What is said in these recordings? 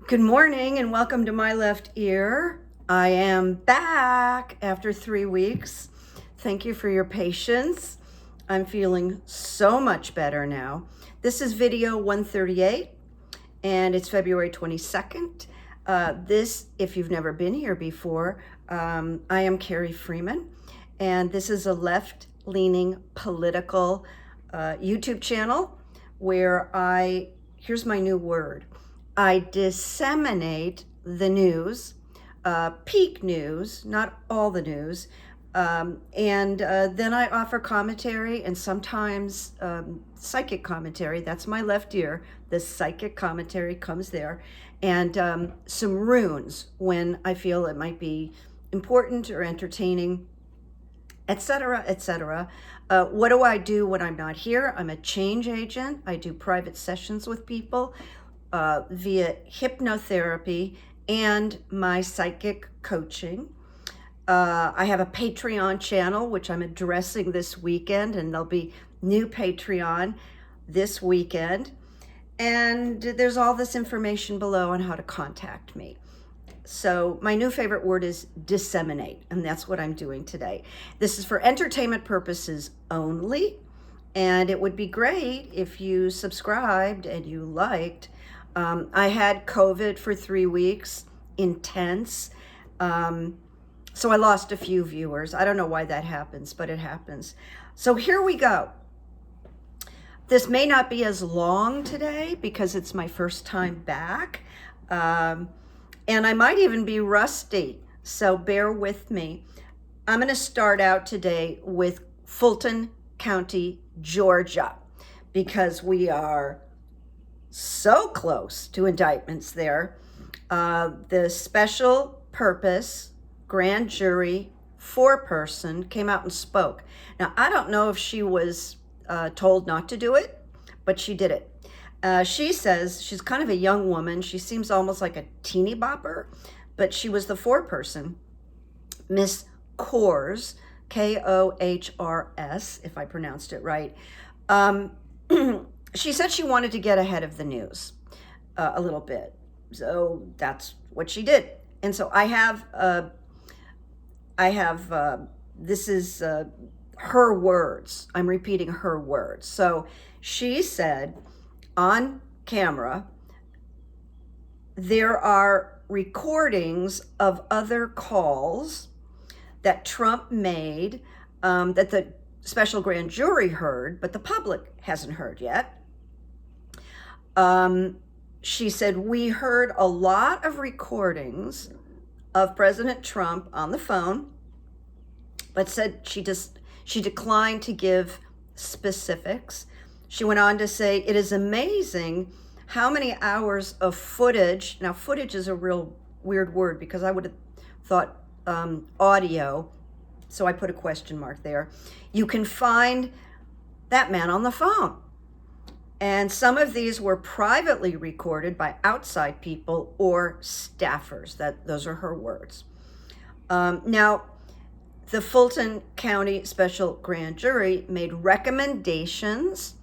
Good morning and welcome to My Left Ear. I am back after 3 weeks. Thank you for your patience. I'm feeling so much better now. This is video 138 and it's February 22nd. If you've never been here before, I am Carrie Freeman, and this is a left-leaning political YouTube channel where here's my new word, I disseminate the news, peak news, not all the news, and then I offer commentary and sometimes psychic commentary. That's my left ear. The psychic commentary comes there, and some runes when I feel it might be important or entertaining, etc., etc. What do I do when I'm not here? I'm a change agent. I do private sessions with people via hypnotherapy and my psychic coaching. I have a Patreon channel, which I'm addressing this weekend, and there'll be new Patreon this weekend. And there's all this information below on how to contact me. So my new favorite word is disseminate, and that's what I'm doing today. This is for entertainment purposes only, and it would be great if you subscribed and you liked. I had COVID for 3 weeks, intense. So I lost a few viewers. I don't know why that happens, but it happens. So here we go. This may not be as long today because it's my first time back. And I might even be rusty, so bear with me. I'm going to start out today with Fulton County, Georgia, because we are so close to indictments there. The special purpose grand jury 4-person came out and spoke. Now, I don't know if she was told not to do it, but she did it. She says she's kind of a young woman. She seems almost like a teeny bopper, but she was the 4-person. Miss Kohrs, Kohrs, if I pronounced it right. She said she wanted to get ahead of the news a little bit. So that's what she did. And so this is her words. I'm repeating her words. So she said on camera, there are recordings of other calls that Trump made that the special grand jury heard, but the public hasn't heard yet. She said, we heard a lot of recordings of President Trump on the phone, but said she declined to give specifics. She went on to say, it is amazing how many hours of footage. Now, footage is a real weird word because I would have thought audio, so I put a question mark there. You can find that man on the phone. And some of these were privately recorded by outside people or staffers. Those are her words. Now, the Fulton County Special Grand Jury made recommendations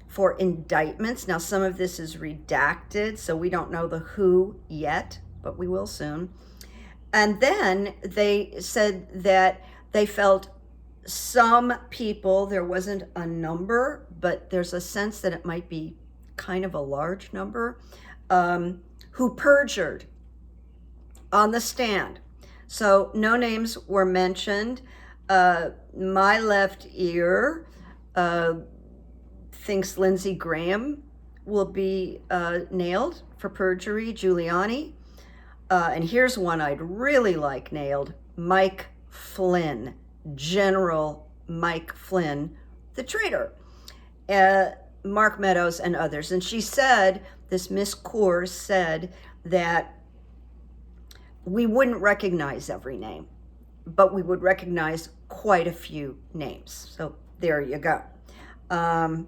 for indictments. Now, some of this is redacted, so we don't know the who yet, but we will soon. And then they said that they felt some people, there wasn't a number, but there's a sense that it might be kind of a large number, who perjured on the stand. So no names were mentioned. My left ear thinks Lindsey Graham will be nailed for perjury, Giuliani. And here's one I'd really like nailed, Mike Flynn, General Mike Flynn, the traitor, Mark Meadows and others. And she said, this Miss Kohrs said that we wouldn't recognize every name, but we would recognize quite a few names. So there you go. Now,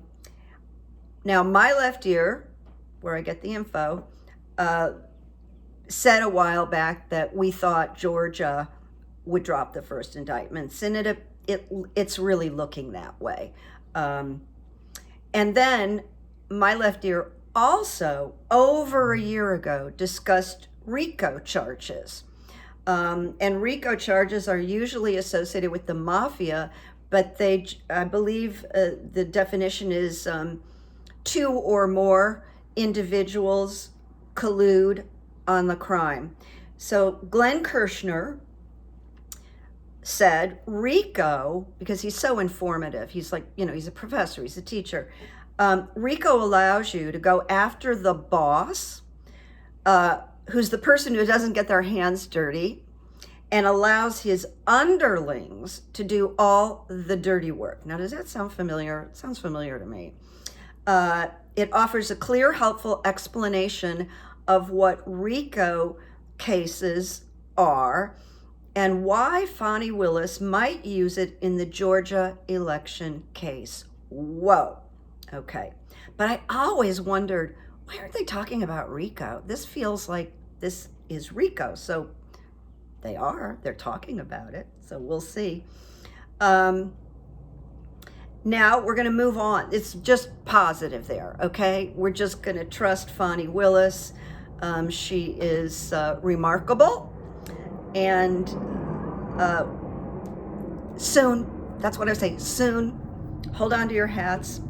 my left ear, where I get the info, said a while back that we thought Georgia would drop the first indictments, and it's really looking that way. And then my left ear also, over a year ago, discussed RICO charges. And RICO charges are usually associated with the mafia, but I believe the definition is 2 or more individuals collude on the crime. So Glenn Kirschner said RICO, because he's so informative, he's like, he's a professor, he's a teacher. RICO allows you to go after the boss, who's the person who doesn't get their hands dirty, and allows his underlings to do all the dirty work. Now, does that sound familiar? It sounds familiar to me. It offers a clear, helpful explanation of what RICO cases are and why Fani Willis might use it in the Georgia election case. Whoa. Okay. But I always wondered, why aren't they talking about RICO? This feels like this is RICO. So they're talking about it. So we'll see. Now we're going to move on. It's just positive there. Okay. We're just going to trust Fani Willis. She is remarkable. And soon, that's what I say, soon, hold on to your hats.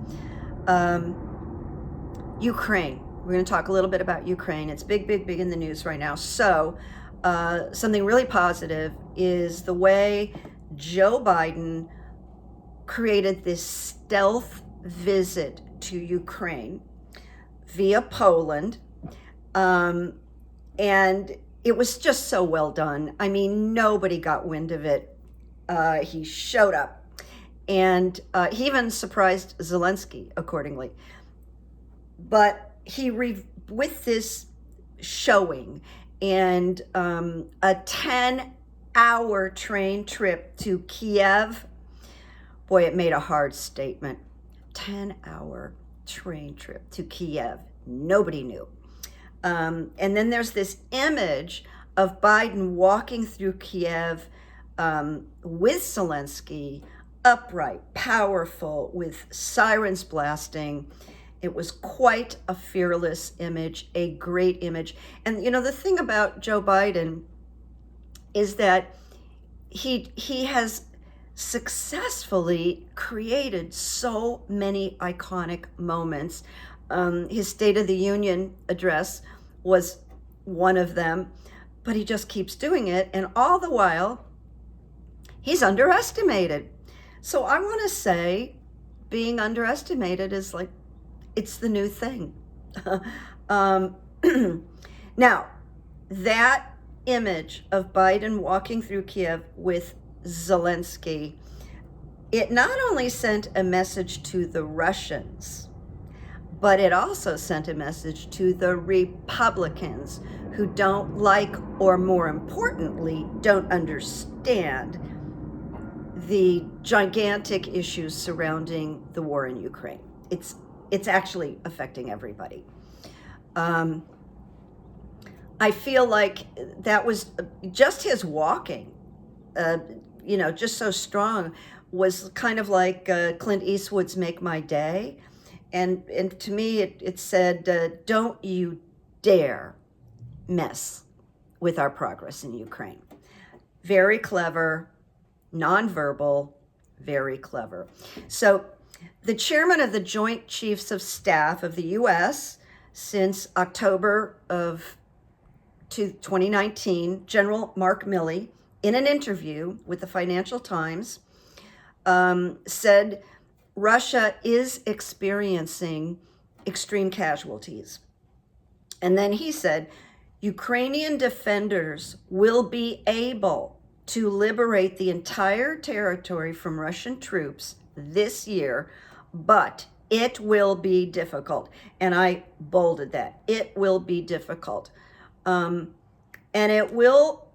Ukraine. We're going to talk a little bit about Ukraine. It's big in the news right now. So something really positive is the way Joe Biden created this stealth visit to Ukraine via Poland. And it was just so well done. I mean, nobody got wind of it. He showed up, and he even surprised Zelensky accordingly. But with this showing and a 10-hour train trip to Kiev, boy, it made a hard statement. 10-hour train trip to Kiev. Nobody knew. And then there's this image of Biden walking through Kiev with Zelensky, upright, powerful, with sirens blasting. It was quite a fearless image, a great image. And, the thing about Joe Biden is that he has successfully created so many iconic moments. His State of the Union address was one of them, but he just keeps doing it. And all the while, he's underestimated. So I want to say being underestimated is like, it's the new thing. Now, that image of Biden walking through Kiev with Zelensky, it not only sent a message to the Russians, but it also sent a message to the Republicans who don't like, or more importantly, don't understand the gigantic issues surrounding the war in Ukraine. It's actually affecting everybody. I feel like that was just his walking, just so strong, was kind of like Clint Eastwood's Make My Day. And to me, it said, don't you dare mess with our progress in Ukraine. Very clever, nonverbal, very clever. So the chairman of the Joint Chiefs of Staff of the U.S. since October of 2019, General Mark Milley, in an interview with the Financial Times, said Russia is experiencing extreme casualties. And then he said, Ukrainian defenders will be able to liberate the entire territory from Russian troops this year, but it will be difficult. And I bolded that. It will be difficult. And it will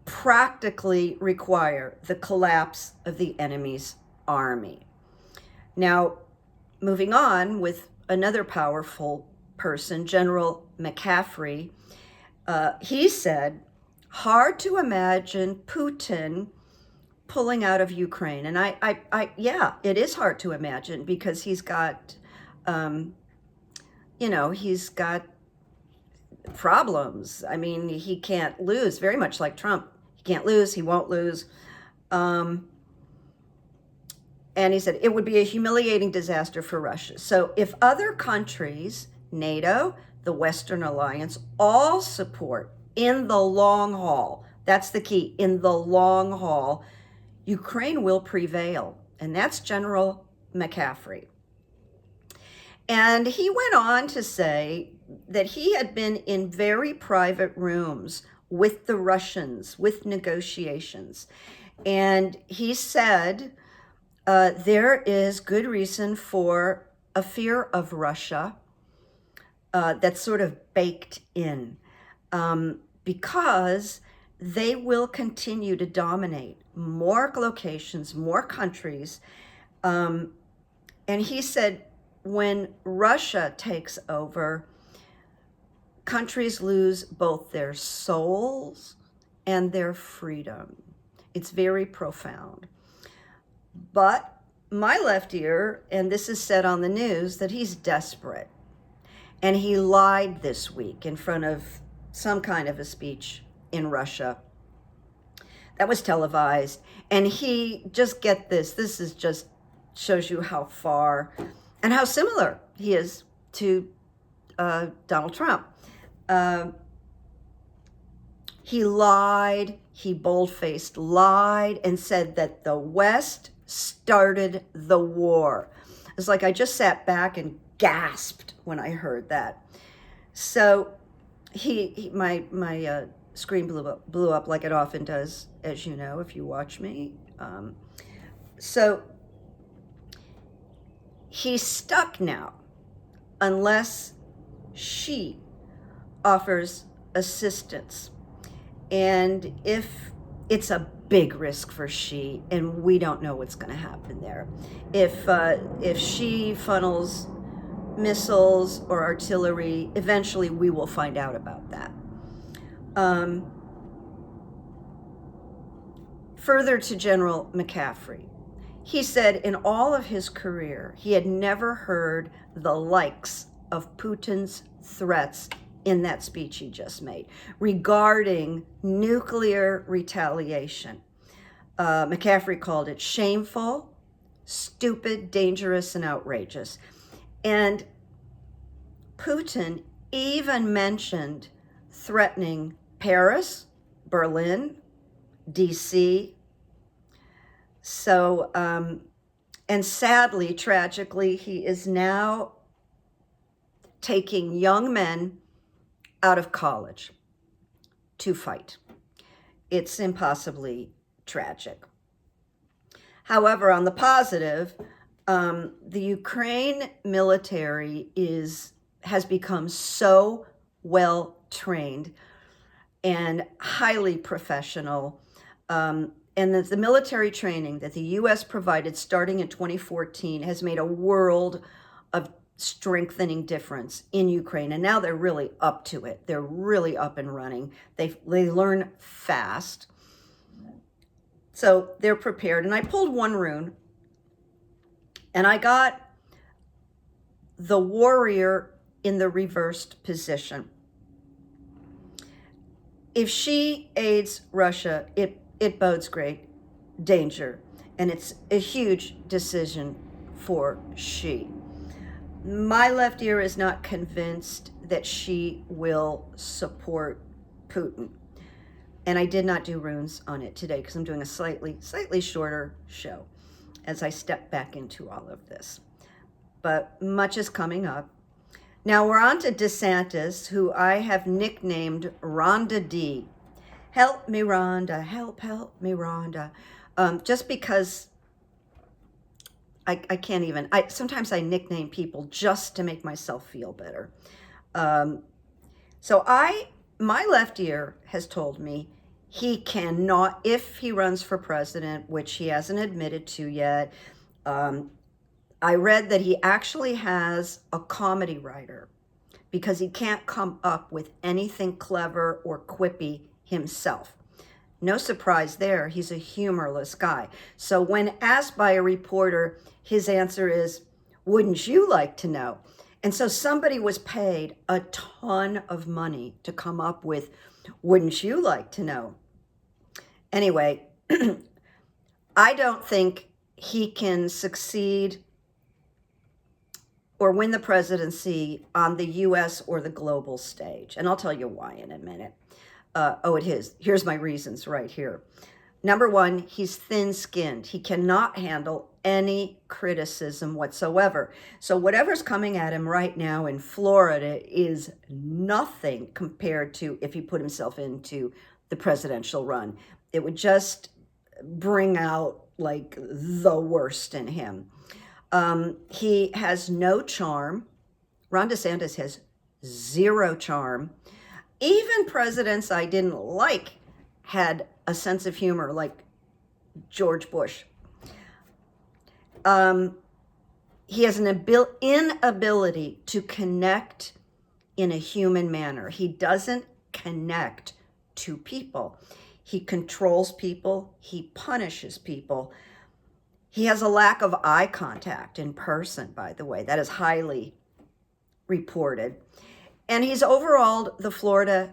practically require the collapse of the enemy's army. Now, moving on with another powerful person, General McCaffrey, he said, hard to imagine Putin pulling out of Ukraine. And yeah, it is hard to imagine because he's got you know, he's got problems. I mean, he can't lose, very much like Trump. He can't lose, he won't lose. And he said it would be a humiliating disaster for Russia. So if other countries, NATO, the Western Alliance, all support in the long haul, that's the key, in the long haul, Ukraine will prevail. And that's General McCaffrey. And he went on to say that he had been in very private rooms with the Russians, with negotiations. And he said there is good reason for a fear of Russia that's sort of baked in because they will continue to dominate more locations, more countries. And he said, when Russia takes over, countries lose both their souls and their freedom. It's very profound. But my left ear, and this is said on the news, that he's desperate. And he lied this week in front of some kind of a speech in Russia that was televised. And he, just get this is just shows you how far and how similar he is to Donald Trump. He lied, he bold-faced lied and said that the West started the war. It's like I just sat back and gasped when I heard that. So my screen blew up like it often does, as you know, if you watch me. So he's stuck now unless she offers assistance. And if it's a big risk for she, and we don't know what's going to happen there. If she funnels missiles or artillery, eventually we will find out about that. Further to General McCaffrey, he said in all of his career, he had never heard the likes of Putin's threats in that speech he just made regarding nuclear retaliation. McCaffrey called it shameful, stupid, dangerous, and outrageous. And Putin even mentioned threatening Paris, Berlin, DC. So, and sadly, tragically, he is now taking young men out of college to fight. It's impossibly tragic. However, on the positive, the Ukraine military has become so well trained and highly professional. And the military training that the U.S. provided starting in 2014 has made a world of strengthening difference in Ukraine. And now they're really up to it. They're really up and running. They learn fast. So they're prepared. And I pulled one rune and I got the warrior in the reversed position. If she aids Russia, it bodes great danger. And it's a huge decision for she. My left ear is not convinced that she will support Putin. And I did not do runes on it today because I'm doing a slightly shorter show as I step back into all of this. But much is coming up. Now we're on to DeSantis, who I have nicknamed Rhonda D. Help me, Rhonda. Help me, Rhonda. Just because I can't even, sometimes I nickname people just to make myself feel better. So my left ear has told me he cannot, if he runs for president, which he hasn't admitted to yet. I read that he actually has a comedy writer because he can't come up with anything clever or quippy himself. No surprise there, he's a humorless guy. So when asked by a reporter, his answer is, wouldn't you like to know? And so somebody was paid a ton of money to come up with, wouldn't you like to know? Anyway, I don't think he can succeed or win the presidency on the US or the global stage. And I'll tell you why in a minute. Here's my reasons right here. Number one, he's thin-skinned. He cannot handle any criticism whatsoever. So whatever's coming at him right now in Florida is nothing compared to if he put himself into the presidential run. It would just bring out like the worst in him. He has no charm. Ron DeSantis has zero charm. Even presidents I didn't like had a sense of humor, like George Bush. He has an inability to connect in a human manner. He doesn't connect to people. He controls people. He punishes people. He has a lack of eye contact in person, by the way. That is highly reported. And he's overhauled the Florida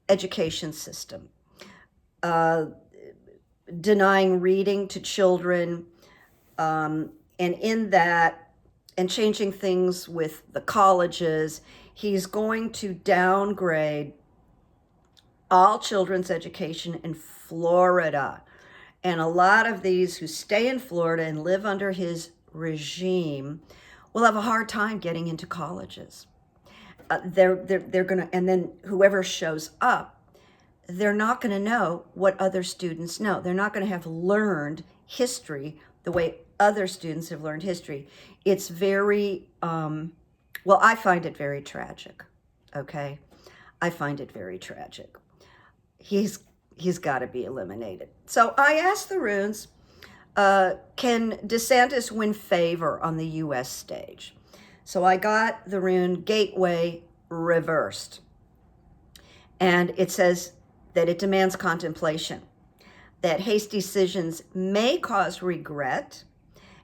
education system, denying reading to children, and in that, and changing things with the colleges. He's going to downgrade all children's education in Florida. And a lot of these who stay in Florida and live under his regime will have a hard time getting into colleges. They're gonna, and then whoever shows up, they're not gonna know what other students know. They're not gonna have learned history the way other students have learned history. It's very, well, I find it very tragic, okay? I find it very tragic. He's got to be eliminated. So I asked the runes, can DeSantis win favor on the U.S. stage? So I got the Rune Gateway reversed. And it says that it demands contemplation, that hasty decisions may cause regret,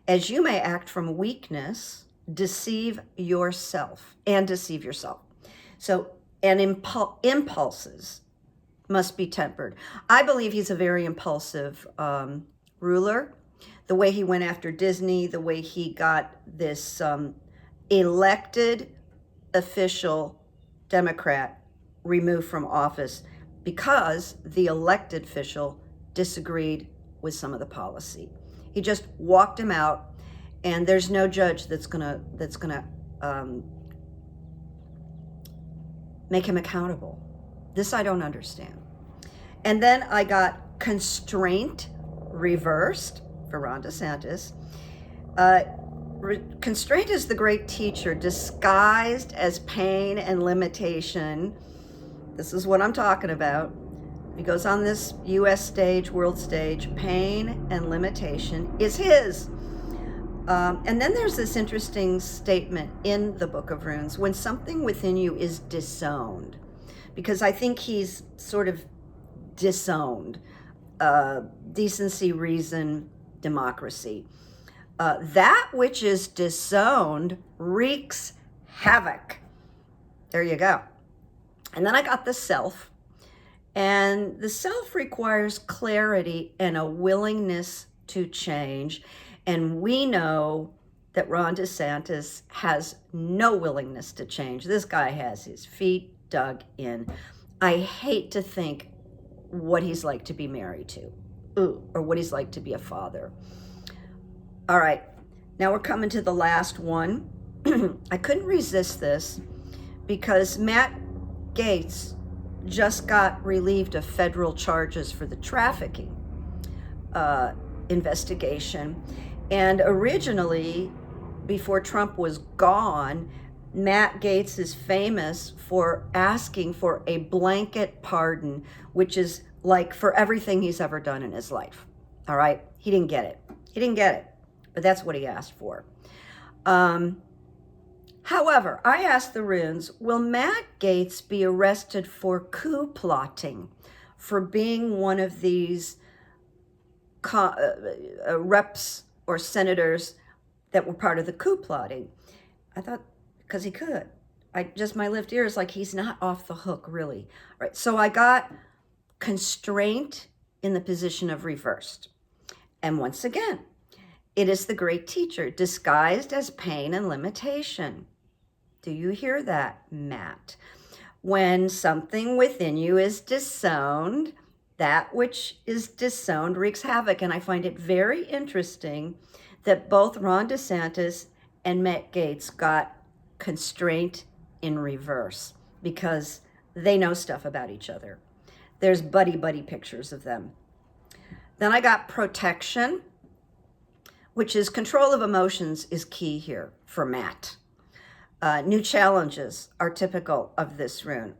as you may act from weakness, deceive yourself. So, and impulses must be tempered. I believe he's a very impulsive ruler. The way he went after Disney, the way he got this elected official Democrat removed from office because the elected official disagreed with some of the policy. He just walked him out, and there's no judge that's gonna make him accountable. This I don't understand. And then I got Constraint reversed for Ron DeSantis. Constraint is the great teacher disguised as pain and limitation. This is what I'm talking about. He goes on this US stage, world stage, pain and limitation is his. And then there's this interesting statement in the Book of Runes, when something within you is disowned, because I think he's sort of disowned decency, reason, democracy. That which is disowned wreaks havoc. There you go. And then I got the self. And the self requires clarity and a willingness to change. And we know that Ron DeSantis has no willingness to change. This guy has his feet dug in. I hate to think what he's like to be married to, or what he's like to be a father. All right, now we're coming to the last one. I couldn't resist this because Matt Gaetz just got relieved of federal charges for the trafficking investigation. And originally, before Trump was gone, Matt Gaetz is famous for asking for a blanket pardon, which is like for everything he's ever done in his life. All right, he didn't get it, but that's what he asked for. However, I asked the runes, will Matt Gaetz be arrested for coup plotting, for being one of these reps or senators that were part of the coup plotting? I thought because he could. My left ear is like, he's not off the hook, really. All right, so I got constraint in the position of reversed. And once again, it is the great teacher disguised as pain and limitation. Do you hear that, Matt? When something within you is disowned, that which is disowned wreaks havoc. And I find it very interesting that both Ron DeSantis and Matt Gaetz got constraint in reverse because they know stuff about each other. There's buddy pictures of them. Then I got protection, which is control of emotions is key here for Matt. New challenges are typical of this rune.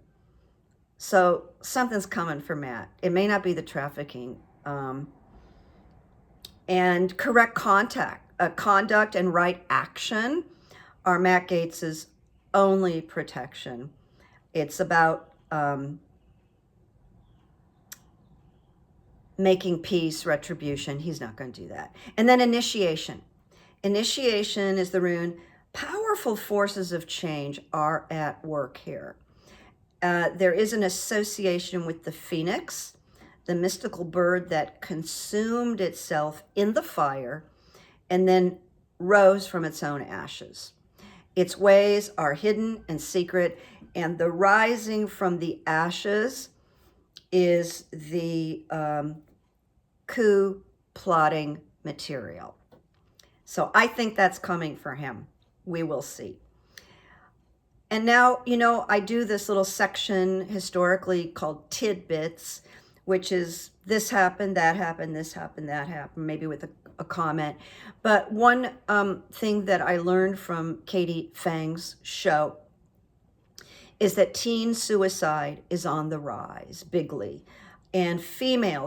So something's coming for Matt. It may not be the trafficking. And correct conduct and right action are Matt Gaetz's only protection. It's about making peace, retribution. He's not going to do that. And then initiation. Initiation is the rune. Powerful forces of change are at work here. There is an association with the phoenix, the mystical bird that consumed itself in the fire and then rose from its own ashes. Its ways are hidden and secret, and the rising from the ashes is the coup plotting material. So I think that's coming for him. We will see. And now, I do this little section historically called tidbits, which is this happened, that happened, this happened, that happened, maybe with a comment. But one thing that I learned from Katie Fang's show is that teen suicide is on the rise bigly. And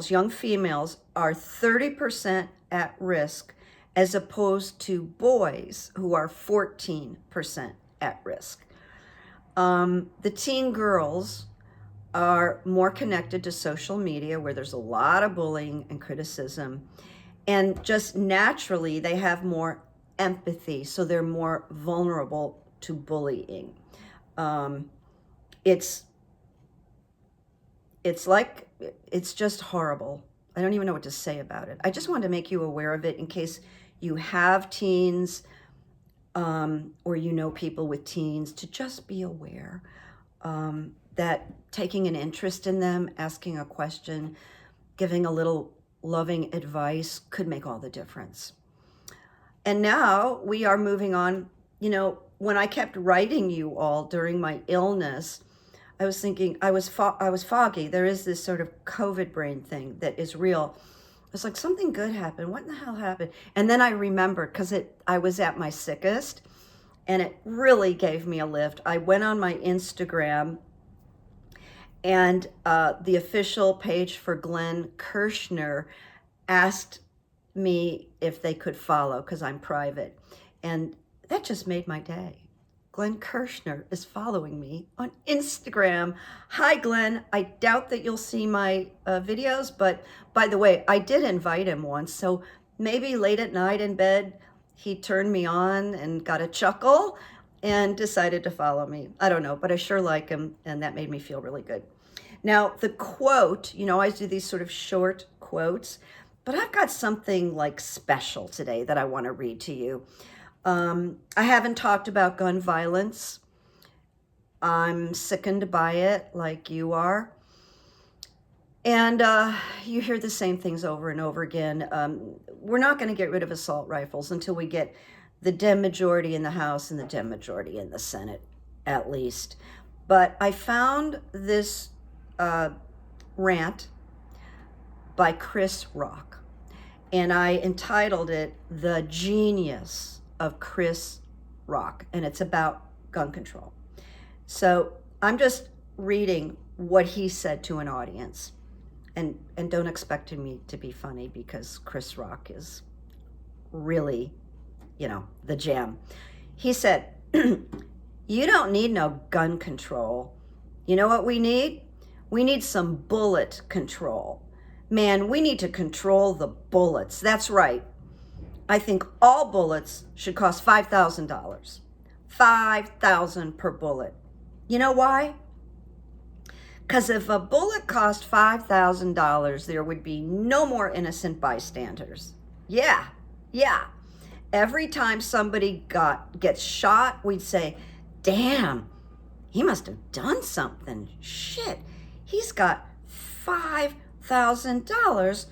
young females, are 30% at risk as opposed to boys who are 14% at risk. The teen girls are more connected to social media where there's a lot of bullying and criticism. And just naturally, they have more empathy, so they're more vulnerable to bullying. It's just horrible. I don't even know what to say about it. I just wanted to make you aware of it in case you have teens or people with teens, to just be aware that taking an interest in them, asking a question, giving a little loving advice could make all the difference. And now we are moving on. When I kept writing you all during my illness, I was thinking I was foggy. There is this sort of COVID brain thing that is real. It's like something good happened. What in the hell happened? And then I remembered because I was at my sickest, and it really gave me a lift. I went on my Instagram, and the official page for Glenn Kirschner asked me if they could follow because I'm private. And that just made my day. Glenn Kirschner is following me on Instagram. Hi, Glenn. I doubt that you'll see my videos, but by the way, I did invite him once, so maybe late at night in bed, he turned me on and got a chuckle and decided to follow me. I don't know, but I sure like him, and that made me feel really good. Now, the quote, I always do these sort of short quotes, but I've got something like special today that I want to read to you. I haven't talked about gun violence. I'm sickened by it like you are. And you hear the same things over and over again. We're not going to get rid of assault rifles until we get the Dem majority in the House and the Dem majority in the Senate, at least. But I found this rant by Chris Rock, and I entitled it "The Genius of Chris Rock," and it's about gun control. So I'm just reading what he said to an audience, and don't expect me to be funny because Chris Rock is really, the jam. He said, "You don't need no gun control. You know what we need? We need some bullet control. Man, we need to control the bullets. That's right. I think all bullets should cost $5,000. $5,000 per bullet. You know why? Because if a bullet cost $5,000, there would be no more innocent bystanders. Yeah. Every time somebody gets shot, we'd say, damn, he must have done something. Shit, he's got $5,000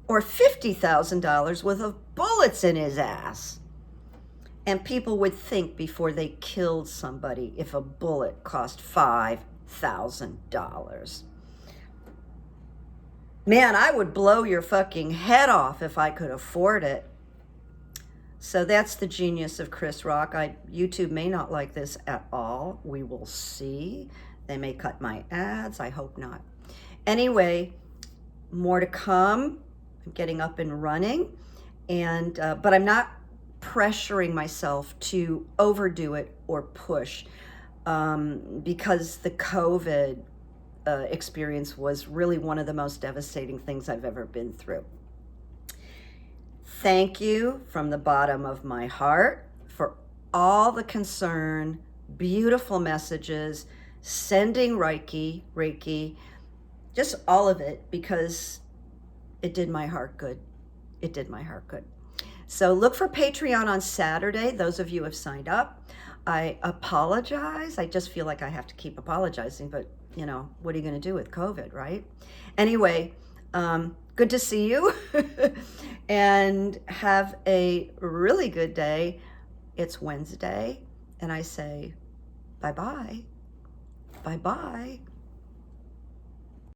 or $50,000 worth of bullets in his ass. And people would think before they killed somebody if a bullet cost $5,000. Man, I would blow your fucking head off if I could afford it. So that's the genius of Chris Rock. YouTube may not like this at all. We will see. They may cut my ads. I hope not. Anyway, more to come. I'm getting up and running, and but I'm not pressuring myself to overdo it or push because the COVID experience was really one of the most devastating things I've ever been through. Thank you from the bottom of my heart for all the concern, beautiful messages, sending Reiki, just all of it, because it did my heart good. It did my heart good. So look for Patreon on Saturday, those of you who have signed up. I apologize. I just feel like I have to keep apologizing, but you know, what are you going to do with COVID, right? Anyway, good to see you and have a really good day. It's Wednesday, and I say bye-bye. Bye-bye.